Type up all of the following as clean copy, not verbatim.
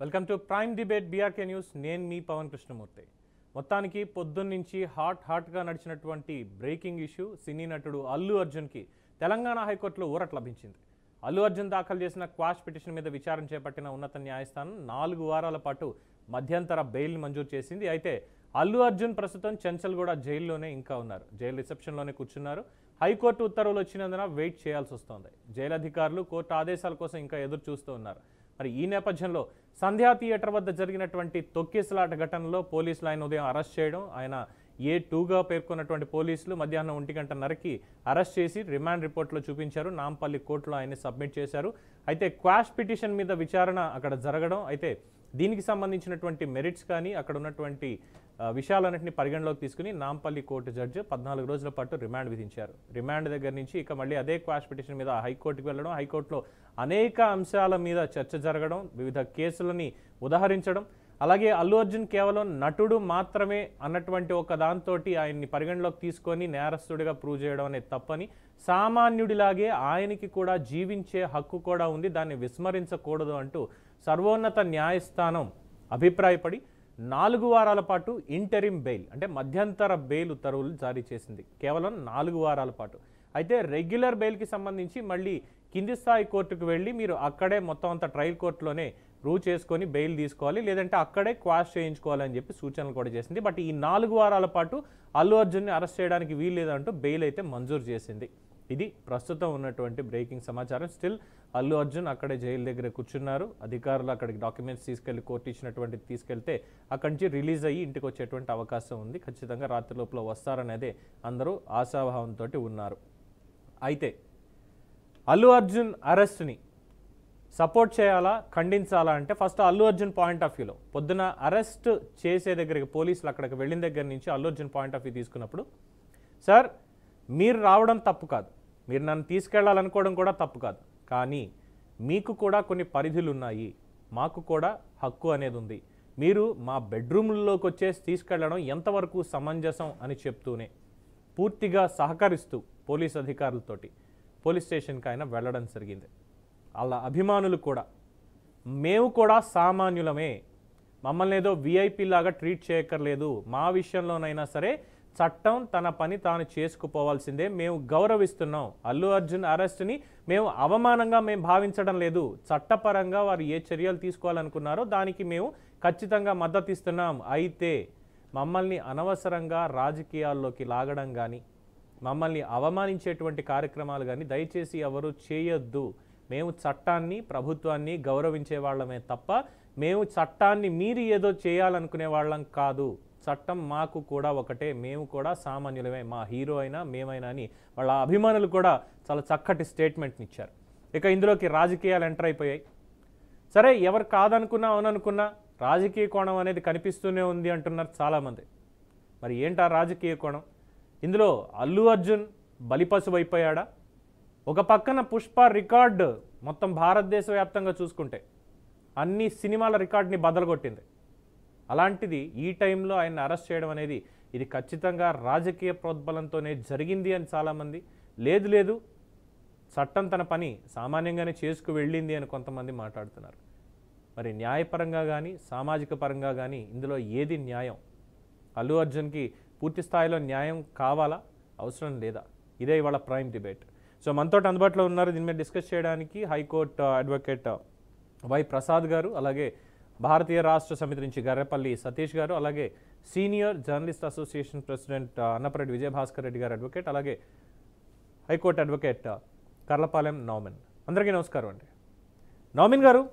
Welcome to prime debate BRK news. నేను మీ పవన్ కృష్ణమూర్తి. మొత్తానికి పొద్దున్నుంచి హాట్గా నడిచినటువంటి బ్రేకింగ్ ఇష్యూ సినీ నటుడు అల్లు అర్జున్కి తెలంగాణ హైకోర్టులో ఊరట లభించింది. అల్లు అర్జున్ దాఖలు చేసిన క్వాష్ పిటిషన్ మీద విచారణ చేపట్టిన ఉన్నత న్యాయస్థానం 4 వారాల పాటు మధ్యంతర బెయిల్ మంజూరు చేసింది. అయితే అల్లు అర్జున్ ప్రస్తుతం చెంచల్గూడ జైల్లోనే ఇంకా ఉన్నారు. జైలు రిసెప్షన్లోనే కూర్చున్నారు. హైకోర్టు ఉత్తర్వులు వచ్చినందున వెయిట్ చేయాల్సి వస్తోంది. జైలు అధికారులు కోర్టు ఆదేశాల కోసం ఇంకా ఎదురు చూస్తూ ఉన్నారు. మరి ఈ నేపథ్యంలో సంధ్యా థియేటర్ వద్ద జరిగినటువంటి తొక్కిసలాట ఘటనలో పోలీసులు ఆయన ఉదయం అరెస్ట్ చేయడం, ఆయన A2గా పేర్కొన్నటువంటి పోలీసులు మధ్యాహ్నం 1:30కి అరెస్ట్ చేసి రిమాండ్ రిపోర్ట్లో చూపించారు. నాంపల్లి కోర్టులో ఆయన సబ్మిట్ చేశారు. అయితే క్వాష్ పిటిషన్ మీద విచారణ అక్కడ జరగడం, అయితే దీనికి సంబంధించినటువంటి మెరిట్స్ కానీ అక్కడ ఉన్నటువంటి విషయాలన్నింటినీ పరిగణలోకి తీసుకుని నాంపల్లి కోర్టు జడ్జి 14 రోజుల పాటు రిమాండ్ విధించారు. రిమాండ్ దగ్గర నుంచి ఇక మళ్ళీ అదే క్వాష్ పిటిషన్ మీద హైకోర్టుకు వెళ్ళడం, హైకోర్టులో అనేక అంశాల మీద చర్చ జరగడం, వివిధ కేసులని ఉదహరించడం, అలాగే అల్లు అర్జున్ కేవలం నటుడు మాత్రమే అన్నటువంటి ఒక దాంతో ఆయన్ని పరిగణలోకి తీసుకొని నేరస్తుడిగా ప్రూవ్ చేయడం అనేది తప్పని, సామాన్యుడిలాగే ఆయనకి కూడా జీవించే హక్కు కూడా ఉంది, దాన్ని విస్మరించకూడదు అంటూ సర్వోన్నత న్యాయస్థానం అభిప్రాయపడి 4 వారాల పాటు ఇంటరిమ్ బెయిల్ అంటే మధ్యంతర బెయిల్ ఉత్తర్వులు జారీ చేసింది. కేవలం 4 వారాల పాటు. అయితే రెగ్యులర్ బెయిల్కి సంబంధించి మళ్ళీ కింది స్థాయి కోర్టుకు వెళ్ళి మీరు అక్కడే మొత్తం అంతా ట్రయల్ కోర్టులోనే ప్రూవ్ చేసుకొని బెయిల్ తీసుకోవాలి, లేదంటే అక్కడే క్వాష్ చేయించుకోవాలని చెప్పి సూచనలు కూడా చేసింది. బట్ ఈ 4 వారాల పాటు అల్లు అర్జున్ని అరెస్ట్ చేయడానికి వీల్లేదంటూ బెయిల్ అయితే మంజూరు చేసింది. ఇది ప్రస్తుతం ఉన్నటువంటి బ్రేకింగ్ సమాచారం. స్టిల్ అల్లు అర్జున్ అక్కడే జైలు దగ్గర కూర్చున్నారు. అధికారులు అక్కడికి డాక్యుమెంట్స్ తీసుకెళ్లి కోర్టు ఇచ్చినటువంటి తీసుకెళ్తే అక్కడి నుంచి రిలీజ్ అయ్యి ఇంటికి వచ్చేటువంటి అవకాశం ఉంది. ఖచ్చితంగా రాత్రి లోపల వస్తారనేదే అందరూ ఆశాభావంతో ఉన్నారు. అయితే అల్లు అర్జున్ అరెస్ట్ని సపోర్ట్ చేయాలా, ఖండించాలా అంటే first Allu Arjun point of వ్యూలో పొద్దున అరెస్ట్ చేసే దగ్గరికి పోలీసులు అక్కడికి వెళ్ళిన దగ్గర నుంచి Allu Arjun point of view తీసుకున్నప్పుడు, సార్ మీరు రావడం తప్పు కాదు, మీరు నన్ను తీసుకెళ్లాలనుకోవడం కూడా తప్పు కాదు, కానీ మీకు కూడా కొన్ని పరిధులు ఉన్నాయి, మాకు కూడా హక్కు అనేది ఉంది, మీరు మా బెడ్రూమ్లోకి వచ్చేసి తీసుకెళ్లడం ఎంతవరకు సమంజసం అని చెప్తూనే పూర్తిగా సహకరిస్తూ పోలీస్ అధికారులతోటి పోలీస్ స్టేషన్కి ఆయన వెళ్ళడం జరిగింది. వాళ్ళ అభిమానులు కూడా మేము కూడా సామాన్యులమే, మమ్మల్ని ఏదో విఐపి లాగా ట్రీట్ చేయక్కర్లేదు, మా విషయంలోనైనా సరే చట్టం తన పని తాను చేసుకుపోవాల్సిందే, మేము గౌరవిస్తున్నాం, అల్లు అర్జున్ అరెస్ట్ని మేము అవమానంగా మేము భావించడం లేదు, చట్టపరంగా వారు ఏ చర్యలు తీసుకోవాలనుకున్నారో దానికి మేము ఖచ్చితంగా మద్దతు ఇస్తున్నాం. అయితే మమ్మల్ని అనవసరంగా రాజకీయాల్లోకి లాగడం కానీ మమ్మల్ని అవమానించేటువంటి కార్యక్రమాలు కానీ దయచేసి ఎవరు చేయొద్దు. మేము చట్టాన్ని ప్రభుత్వాన్ని గౌరవించే వాళ్ళమే తప్ప మేము చట్టాన్ని మీరి ఏదో చేయాలనుకునే వాళ్ళం కాదు, చట్టం మాకు కూడా ఒకటే, మేము కూడా సామాన్యులమే, మా హీరో అయినా మేమైనా అని వాళ్ళ అభిమానులు కూడా చాలా చక్కటి స్టేట్మెంట్ని ఇచ్చారు. ఇక ఇందులోకి రాజకీయాలు ఎంటర్ అయిపోయాయి. సరే ఎవరు కాదనుకున్నా అవుననుకున్నా రాజకీయ కోణం అనేది కనిపిస్తూనే ఉంది అంటున్నారు చాలామంది. మరి ఏంటా రాజకీయ కోణం? ఇందులో అల్లు అర్జున్ బలిపశువు అయిపోయాడా? ఒక పక్కన పుష్ప రికార్డు మొత్తం భారతదేశ వ్యాప్తంగా చూసుకుంటే అన్ని సినిమాల రికార్డుని బదలగొట్టింది. అలాంటిది ఈ టైంలో ఆయన అరెస్ట్ చేయడం అనేది ఇది ఖచ్చితంగా రాజకీయ ప్రోద్బలంతోనే జరిగింది అని చాలామంది, లేదు లేదు చట్టం తన పని సామాన్యంగానే చేసుకు వెళ్ళింది అని కొంతమంది మాట్లాడుతున్నారు. మరి న్యాయపరంగా కానీ సామాజిక పరంగా కానీ ఇందులో ఏది న్యాయం? అల్లు అర్జున్కి పూర్తి స్థాయిలో న్యాయం కావాలా, అవసరం లేదా? ఇదే ఇవాళ ప్రైమ్ డిబేట్. సో మనతో అందుబాటులో ఉన్నారు దీని మీద డిస్కస్ చేయడానికి హైకోర్టు అడ్వకేట్ వై ప్రసాద్ గారు, అలాగే భారతీయ రాష్ట్ర సమితి నుంచి గర్రెపల్లి సతీష్ గారు, అలాగే senior journalist association president Annapareddy Vijayabhaskar Reddy గారు అడ్వకేట్, అలాగే హైకోర్టు అడ్వకేట్ కర్లపాలెం నౌమిన్. అందరికీ నమస్కారం అండి. నౌమిన్ గారు,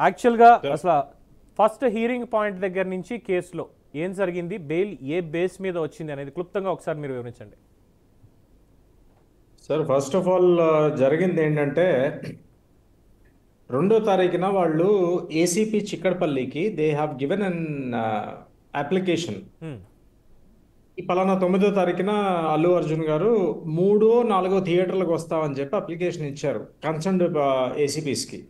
యాక్చువల్గా అసలు ఫస్ట్ హీరింగ్ పాయింట్ దగ్గర నుంచి కేసులో ఏం జరిగింది, బెయిల్ ఏ బేస్ మీద వచ్చింది అనేది క్లుప్తంగా ఒకసారి మీరు వివరించండి. సార్ ఫస్ట్ ఆఫ్ ఆల్ జరిగింది ఏంటంటే 2వ తారీఖున వాళ్ళు ఏసీపీ చిక్కడపల్లికి they have given an application. ఈ పలానా 9వ తారీఖున అల్లు అర్జున్ గారు 3, 4 థియేటర్లకు వస్తామని చెప్పి అప్లికేషన్ ఇచ్చారు కన్సర్న్డ్ ఏసీపీస్కి.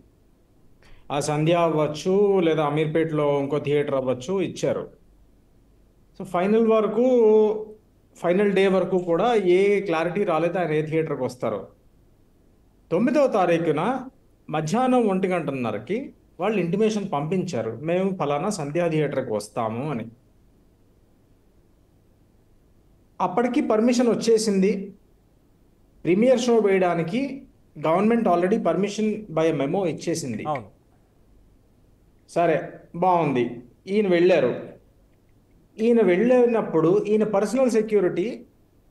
ఆ సంధ్య అవ్వచ్చు లేదా అమీర్పేటలో ఇంకో థియేటర్ అవ్వచ్చు, ఇచ్చారు. సో ఫైనల్ డే వరకు కూడా ఏ క్లారిటీ రాలేదు ఆయన ఏ థియేటర్కి వస్తారో. 9వ తారీఖున మధ్యాహ్నం 1:30కి వాళ్ళు ఇంటిమేషన్ పంపించారు, మేము ఫలానా సంధ్యా థియేటర్కి వస్తాము అని. అప్పటికి పర్మిషన్ వచ్చేసింది. ప్రీమియర్ షో వేయడానికి government already permission by memo ఇచ్చేసింది. అవును. సరే, బాగుంది. ఈయన వెళ్ళారు. ఈయన వెళ్ళినప్పుడు ఈయన పర్సనల్ సెక్యూరిటీ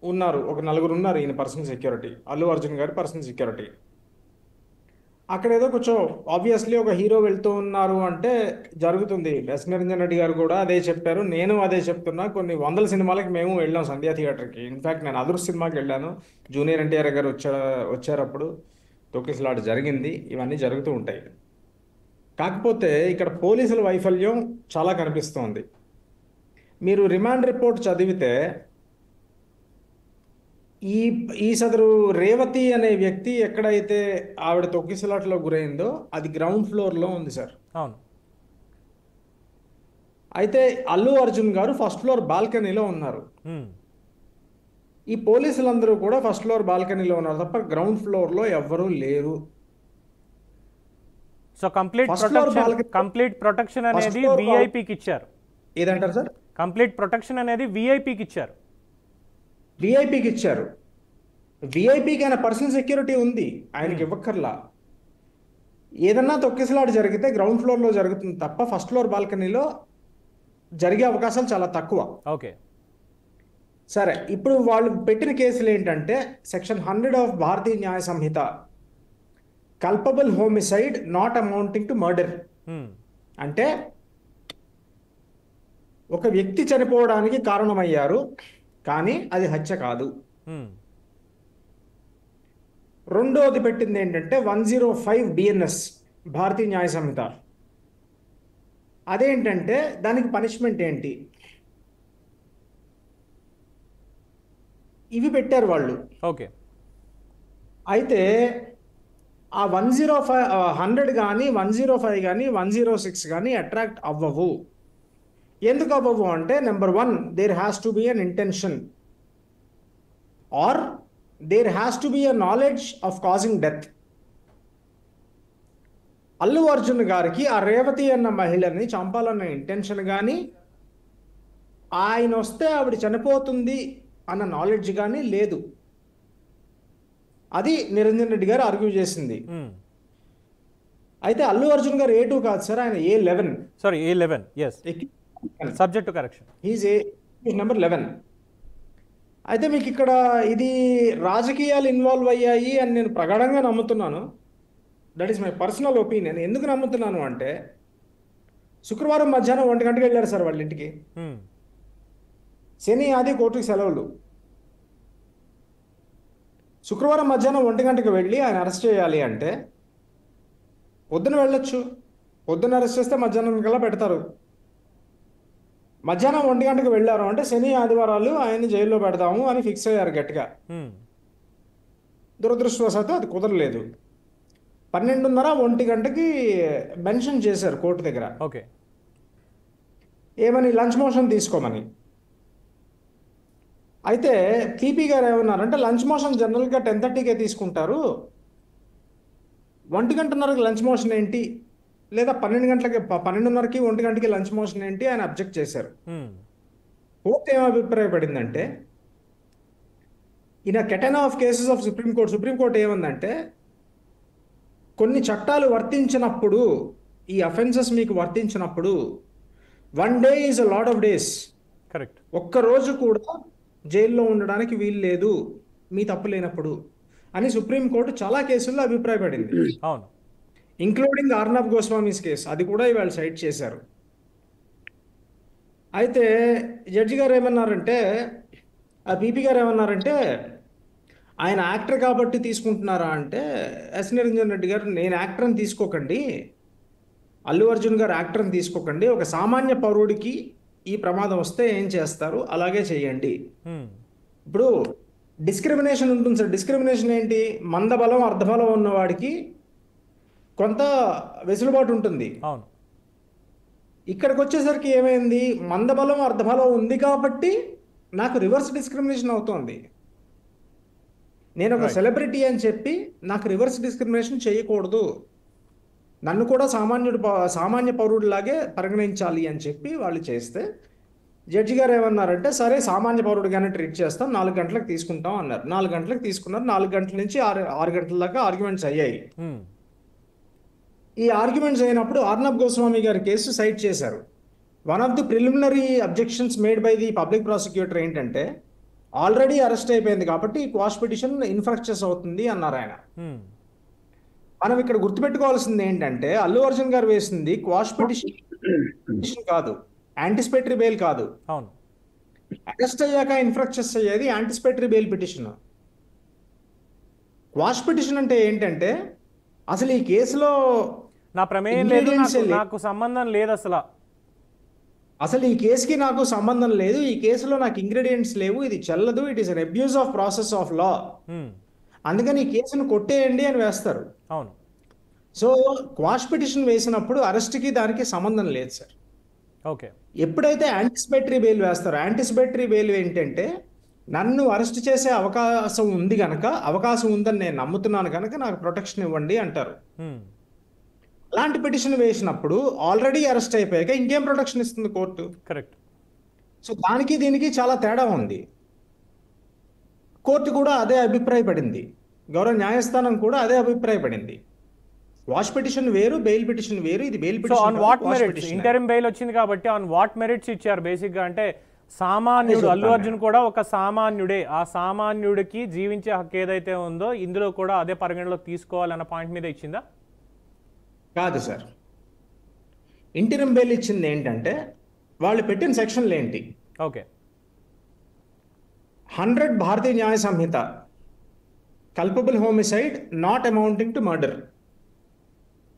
ఉన్నారు, ఒక నలుగురు ఉన్నారు ఈయన పర్సనల్ సెక్యూరిటీ, అల్లు అర్జున్ గారి పర్సనల్ సెక్యూరిటీ. అక్కడ ఏదో కొంచెం ఆబ్వియస్లీ ఒక హీరో వెళ్తూ ఉన్నారు అంటే జరుగుతుంది. ఎస్ నిరంజన్ రెడ్డి గారు కూడా అదే చెప్పారు, నేను అదే చెప్తున్నా. కొన్ని వందల సినిమాలకి మేము వెళ్ళాం సంధ్యా థియేటర్కి. ఇన్ఫ్యాక్ట్ నేను అదుర్స్ సినిమాకి వెళ్ళాను, జూనియర్ ఎన్టీఆర్ గారు వచ్చారప్పుడు తొక్కిసలాట జరిగింది. ఇవన్నీ జరుగుతూ ఉంటాయి. కాకపోతే ఇక్కడ పోలీసుల వైఫల్యం చాలా కనిపిస్తోంది. మీరు రిమాండ్ రిపోర్ట్ చదివితే ఈ ఈ సదరు రేవతి అనే వ్యక్తి ఎక్కడైతే ఆవిడ తొక్కిసలాటలో గురైందో అది గ్రౌండ్ ఫ్లోర్లో ఉంది సార్. అవును. అయితే అల్లు అర్జున్ గారు ఫస్ట్ ఫ్లోర్ బాల్కనీలో ఉన్నారు. ఈ పోలీసులందరూ కూడా ఫస్ట్ ఫ్లోర్ బాల్కనీలో ఉన్నారు తప్ప గ్రౌండ్ ఫ్లోర్లో ఎవ్వరూ లేరు. సో కంప్లీట్ ప్రొటెక్షన్ అనేది విఐపికి ఇచ్చారు. ఏదంటారు సార్? కంప్లీట్ ప్రొటెక్షన్ అనేది విఐపికి ఇచ్చారు. విఐపికి ఇచ్చారు. విఐపికి ఆయన పర్సనల్ సెక్యూరిటీ ఉంది, ఆయనకి ఇవ్వక్కర్లా. ఏదన్నా తొక్కిసలాట జరిగితే గ్రౌండ్ ఫ్లోర్లో జరుగుతుంది తప్ప ఫస్ట్ ఫ్లోర్ బాల్కనీలో జరిగే అవకాశాలు చాలా తక్కువ. ఓకే, సరే. ఇప్పుడు వాళ్ళు పెట్టిన కేసులు ఏంటంటే section 100 of Bharatiya Nyaya Sanhita, culpable homicide not amounting to murder. అంటే ఒక వ్యక్తి చనిపోవడానికి కారణమయ్యారు కానీ అది హత్య కాదు. రెండోది పెట్టింది ఏంటంటే 105 బిఎన్ఎస్ భారతీయ న్యాయ సంహిత. అదేంటంటే దానికి పనిష్మెంట్ ఏంటి, ఇవి పెట్టారు వాళ్ళు. ఓకే. అయితే ఆ 100 కానీ 105 కానీ 106 కానీ అట్రాక్ట్ అవ్వవు. ఎందుకు అవ్వవు అంటే, number 1, there has to be an intention or there has to be a knowledge of causing death. Allu Arjun గారికి ఆ రేవతి అన్న మహిళని చంపాలన్న ఇంటెన్షన్ కానీ, ఆయన వస్తే ఆవిడ చనిపోతుంది అన్న నాలెడ్జ్ కానీ లేదు. అది నిరంజన్ రెడ్డి గారు ఆర్గ్యూ చేసింది. అయితే అల్లు అర్జున్ గారు A2 కాదు సార్, ఆయన A11. Sorry, A11. yes, subject to correction. Is number 11. అయితే మీకు ఇక్కడ ఇది రాజకీయాలు ఇన్వాల్వ్ అయ్యాయి అని నేను ప్రగాఢంగా నమ్ముతున్నాను. That is my personal opinion. ఎందుకు నమ్ముతున్నాను అంటే, శుక్రవారం మధ్యాహ్నం 1 గంటకి వెళ్ళారు సార్ వాళ్ళ ఇంటికి. శని ఆది కోర్టుకి సెలవులు. శుక్రవారం మధ్యాహ్నం 1 గంటకి వెళ్ళి ఆయన అరెస్ట్ చేయాలి అంటే పొద్దున వెళ్ళొచ్చు. పొద్దున అరెస్ట్ చేస్తే మధ్యాహ్నం కల్లా పెడతారు. మధ్యాహ్నం 1 గంటకి వెళ్ళారు అంటే శని ఆదివారాలు ఆయన్ని జైల్లో పెడతాము అని ఫిక్స్ అయ్యారు గట్టిగా. దురదృష్టవశాత్తు అది కుదరలేదు. 12:30 1 గంటకి మెన్షన్ చేశారు కోర్టు దగ్గర. ఓకే. ఏమని, లంచ్ మోషన్ తీసుకోమని. అయితే పీపీ గారు ఏమన్నారంటే, లంచ్ మోషన్ జనరల్గా 10:30కే తీసుకుంటారు, 1:30కి లంచ్ మోషన్ ఏంటి, లేదా 12 గంటలకి 12:30కి 1 గంటకి లంచ్ మోషన్ ఏంటి అని అబ్జెక్ట్ చేశారు. కోర్టు ఏం అభిప్రాయపడిందంటే, in a catena of cases of supreme court ఏమందంటే, కొన్ని చట్టాలు వర్తించినప్పుడు, ఈ అఫెన్సెస్ మీకు వర్తించినప్పుడు 1 day is a lot of days. Correct. ఒక్కరోజు కూడా జైల్లో ఉండడానికి వీలు లేదు మీ తప్పు లేనప్పుడు అని సుప్రీంకోర్టు చాలా కేసుల్లో అభిప్రాయపడింది. అవును, ఇంక్లూడింగ్ అర్నబ్ గోస్వామీస్ కేసు, అది కూడా ఇవాళ సైట్ చేశారు. అయితే జడ్జి గారు ఏమన్నారంటే, ఆ పీపీ గారు ఏమన్నారంటే, ఆయన యాక్టర్ కాబట్టి తీసుకుంటున్నారా అంటే, ఎస్ నిరంజన్ రెడ్డి గారు, నేను యాక్టర్ని తీసుకోకండి, అల్లు అర్జున్ గారు యాక్టర్ని తీసుకోకండి, ఒక సామాన్య పౌరుడికి ఈ ప్రమాదం వస్తే ఏం చేస్తారు అలాగే చేయండి. ఇప్పుడు డిస్క్రిమినేషన్ ఉంటుంది సార్. డిస్క్రిమినేషన్ ఏంటి, మందబలం అర్ధబలం ఉన్నవాడికి కొంత వెసులుబాటు ఉంటుంది. అవును. ఇక్కడికి వచ్చేసరికి ఏమైంది, మందబలం అర్ధబలం ఉంది కాబట్టి నాకు రివర్స్ డిస్క్రిమినేషన్ అవుతోంది. నేను ఒక సెలబ్రిటీ అని చెప్పి నాకు రివర్స్ డిస్క్రిమినేషన్ చేయకూడదు. నన్ను కూడా సామాన్య పౌరుడిలాగే పరిగణించాలి అని చెప్పి వాళ్ళు చేస్తే జడ్జి గారు ఏమన్నారంటే సరే సామాన్య పౌరుడిగానే ట్రీట్ చేస్తాం, 4 గంటలకు తీసుకుంటాం అన్నారు. 4 గంటలకు తీసుకున్నారు. 4 గంటల నుంచి 6 గంటల దాకా ఆర్గ్యుమెంట్స్ అయ్యాయి. ఈ ఆర్గ్యుమెంట్స్ అయినప్పుడు అర్నబ్ గోస్వామి గారి కేసు సైట్ చేశారు. One of the preliminary objections made by the public prosecutor ఏంటంటే ఆల్రెడీ అరెస్ట్ అయిపోయింది కాబట్టి క్వాష్ పిటిషన్ ఇన్ఫ్రాక్చర్స్ అవుతుంది అన్నారు ఆయన. మనం ఇక్కడ గుర్తుపెట్టుకోవాల్సింది ఏంటంటే అల్లు అర్జున్ గారు వేసింది క్వాష్ పిటిషన్ కాదు, యాంటిసిపేటరీ బెయిల్ కాదు. అవును, అరెస్ట్ అయ్యాక ఇన్ఫ్రాక్చర్స్ అయ్యేది anticipatory bail petition. Quash petition అంటే ఏంటంటే అసలు ఈ కేసులో నా ప్రమేయం లేదు, నాకు సంబంధం లేదు, అసలు ఈ కేసుకి నాకు సంబంధం లేదు, ఈ కేసులో నాకు ఇంగ్రీడియంట్స్ లేవు, ఇది చెల్లదు, it is an abuse of process of law, అందుకని ఈ కేసును కొట్టేయండి అని వేస్తారు. అవును. సో క్వాష్ పిటిషన్ వేసినప్పుడు అరెస్ట్కి దానికి సంబంధం లేదు సార్. ఓకే. ఎప్పుడైతే యాంటిసిపేటరీ బెయిల్ వేస్తారో, యాంటిసిపేటరీ బెయిల్ ఏంటంటే నన్ను అరెస్ట్ చేసే అవకాశం ఉంది కనుక, అవకాశం ఉందని నేను నమ్ముతున్నాను కనుక నాకు ప్రొటెక్షన్ ఇవ్వండి అంటారు. అలాంటి పిటిషన్ వేసినప్పుడు ఆల్రెడీ అరెస్ట్ అయిపోయాక ఇంకేం ప్రొటెక్షన్ ఇస్తుంది కోర్టు? కరెక్ట్. సో దానికి దీనికి చాలా తేడా ఉంది. కోర్టు కూడా అదే అభిప్రాయపడింది, గౌరవ న్యాయస్థానం కూడా అదే అభిప్రాయపడింది. వాష్ పిటిషన్ వేరు, బెయిల్ పిటిషన్ వేరు. ఇది bail petition. On what merits interim bail వచ్చింది కాబట్టి ఆన్ వాట్ మెరిట్స్ ఇచ్చారు బేసిక్ గా? అంటే సామాన్యుడు అల్లు అర్జున్ కూడా ఒక సామాన్యుడే, ఆ సామాన్యుడికి జీవించే హక్కు ఏదైతే ఉందో ఇందులో కూడా అదే పరిగణలోకి తీసుకోవాలన్న పాయింట్ మీద ఇచ్చిందా? కాదు సార్, ఇంటరిమ్ బెయిల్ ఇచ్చింది ఏంటంటే వాళ్ళు పెట్టిన సెక్షన్లు ఏంటి? Okay. 100 Bharatiya Nyaya Sanhita, culpable homicide not amounting to murder.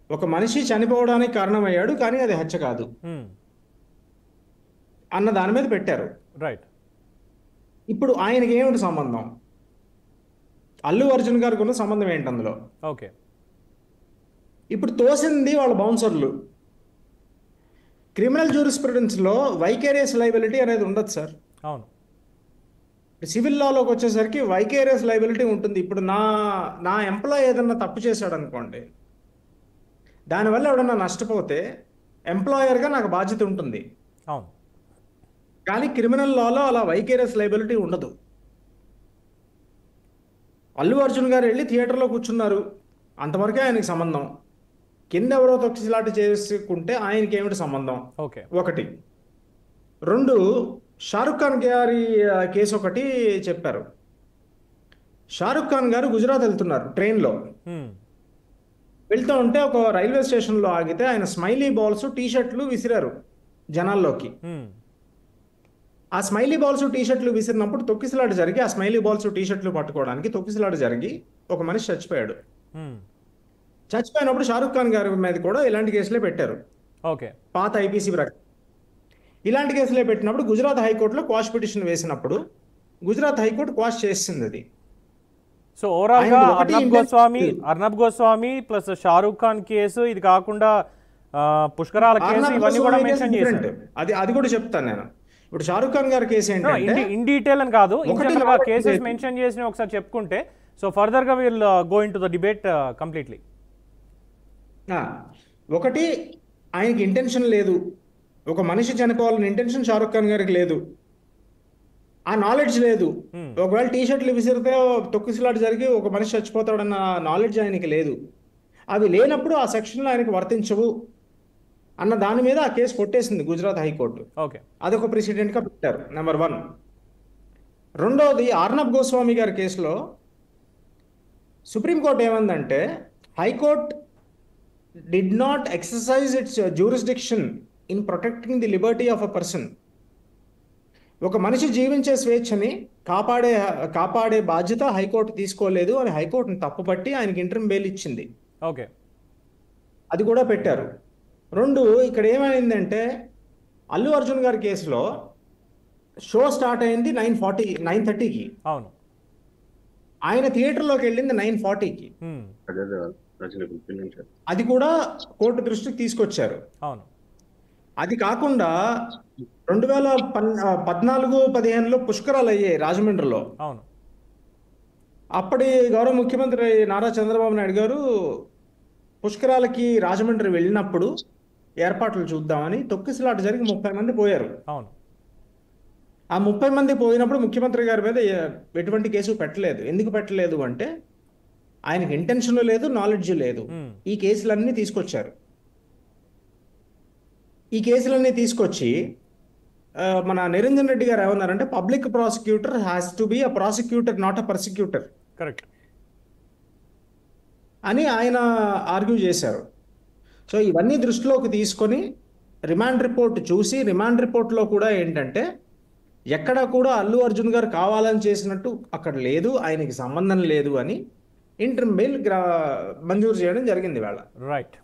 ఒక మనిషి చనిపోవడానికి కారణమయ్యాడు కానీ అది హత్య కాదు అన్న దాని మీద పెట్టారు. రైట్. ఇప్పుడు ఆయనకి ఏమిటి సంబంధం? అల్లు అర్జున్ గారికి ఉన్న సంబంధం ఏంటి అందులో? ఓకే. ఇప్పుడు తోసింది వాళ్ళ బౌన్సర్లు. క్రిమినల్ జ్యూరిస్ప్రుడెన్స్లో వైకేరియస్ లయబిలిటీ అనేది ఉండదు సార్. అవును. సివిల్ లాలోకి వచ్చేసరికి వైకేరియస్ లయబిలిటీ ఉంటుంది. ఇప్పుడు నా ఎంప్లాయ్ ఏదన్నా తప్పు చేశాడు అనుకోండి, దానివల్ల ఎవడన్నా నష్టపోతే ఎంప్లాయర్గా నాకు బాధ్యత ఉంటుంది. అవును. కానీ క్రిమినల్ లాలో అలా వైకేరియస్ లయబిలిటీ ఉండదు. అల్లు అర్జున్ గారు వెళ్ళి థియేటర్లో కూర్చున్నారు, అంతవరకే ఆయనకి సంబంధం. కింద ఎవరో తొక్కిసలాట చేసుకుంటే ఆయనకి ఏమిటి సంబంధం? ఓకే. ఒకటి. 2, షారుఖ్ ఖాన్ గారి కేసు ఒకటి చెప్పారు. షారుఖ్ ఖాన్ గారు గుజరాత్ వెళ్తున్నారు ట్రైన్లో. వెళ్తూ ఉంటే ఒక రైల్వే స్టేషన్లో ఆగితే ఆయన స్మైలీ బాల్స్ టీషర్ట్లు విసిరారు జనాల్లోకి. ఆ స్మైలీ బాల్స్ టీషర్ట్లు విసిరినప్పుడు తొక్కిసలాట జరిగి ఆ స్మైలీ బాల్స్ టీషర్ట్లు పట్టుకోవడానికి తొక్కిసలాట జరిగి ఒక మనిషి చచ్చిపోయాడు. చచ్చిపోయినప్పుడు షారుఖ్ ఖాన్ గారి మీద కూడా ఇలాంటి కేసులే పెట్టారు. ఓకే. పాత ఐపీసీ ప్రకారం ఇలాంటి కేసులే పెట్టినప్పుడు గుజరాత్ హైకోర్టులో క్వాష్ పిటిషన్ వేసినప్పుడు గుజరాత్ హైకోర్టు క్వాష్ చేసింది అది. సో ఓవరాల్ గా అర్నబ్ గోస్వామి ప్లస్ షారూక్ ఖాన్ కేసు, ఇది కాకుండా పుష్కరాల కేసు, ఇవన్నీ కూడా మెన్షన్ చేశారు. అది కూడా చెప్తాను నేను. ఇప్పుడు షారూక్ ఖాన్ గారి కేసు ఏంటంటే ఇన్ డీటెయిల్ అని కాదు, కేసెస్ మెన్షన్ చేసిన ఒకసారి చెప్పుకుంటే సో ఫర్దర్ గా will go in to the debate completely. ఒకటి, ఆయనకి ఇంటెన్షన్ లేదు, ఒక మనిషి చనిపోవాలని ఇంటెన్షన్ షారూక్ ఖాన్ గారికి లేదు, ఆ నాలెడ్జ్ లేదు. ఒకవేళ టీషర్ట్లు విసిరితే తొక్కిసలాట జరిగి ఒక మనిషి చచ్చిపోతాడన్న నాలెడ్జ్ ఆయనకి లేదు. అవి లేనప్పుడు ఆ సెక్షన్లో ఆయనకి వర్తించవు అన్న దాని మీద ఆ కేసు కొట్టేసింది గుజరాత్ హైకోర్టు. ఓకే. అదొక ప్రెసిడెంట్గా పెట్టారు, నెంబర్ 1. రెండోది, అర్నబ్ గోస్వామి గారి కేసులో సుప్రీంకోర్టు ఏమందంటే high court did not exercise its jurisdiction in protecting the liberty of a person. ఒక మనిషి జీవించే స్వేచ్ఛని కాపాడే బాధ్యత హైకోర్టు తీసుకోలేదు అని హైకోర్టుని తప్పుపట్టి ఆయనకి ఇంటరిమ్ బెయిల్ ఇచ్చింది. ఓకే. అది కూడా పెట్టారు. 2, ఇక్కడ ఏమైందంటే అల్లు అర్జున్ గారి కేసులో షో స్టార్ట్ అయింది 9:30కి. అవును. ఆయన థియేటర్లోకి వెళ్ళింది 9:40కి. అది కూడా కోర్టు దృష్టికి తీసుకొచ్చారు. అవును. అది కాకుండా 2014-15లో పుష్కరాలు అయ్యాయి రాజమండ్రిలో. అవును. అప్పటి గౌరవ ముఖ్యమంత్రి నారా చంద్రబాబు నాయుడు గారు పుష్కరాలకి రాజమండ్రి వెళ్ళినప్పుడు ఏర్పాట్లు చూద్దామని తొక్కిసలాట జరిగి 30 మంది పోయారు. అవును. ఆ 30 మంది పోయినప్పుడు ముఖ్యమంత్రి గారి మీద ఎటువంటి కేసు పెట్టలేదు. ఎందుకు పెట్టలేదు అంటే ఆయనకి ఇంటెన్షన్ లేదు, నాలెడ్జ్ లేదు. ఈ కేసులన్నీ తీసుకొచ్చారు. ఈ కేసులన్నీ తీసుకొచ్చి మన నిరంజన్ రెడ్డి గారు ఏమన్నారంటే public prosecutor has to be a prosecutor, not a persecutor correct అని ఆయన ఆర్గ్యూ చేశారు. సో ఇవన్నీ దృష్టిలోకి తీసుకొని రిమాండ్ రిపోర్ట్ చూసి, రిమాండ్ రిపోర్ట్లో కూడా ఏంటంటే ఎక్కడ కూడా అల్లు అర్జున్ గారు కావాలని చేసినట్టు అక్కడ లేదు, ఆయనకి సంబంధం లేదు అని ఇంటర్మ్ బెయిల్ మంజూరు చేయడం జరిగింది వాళ్ళ. రైట్.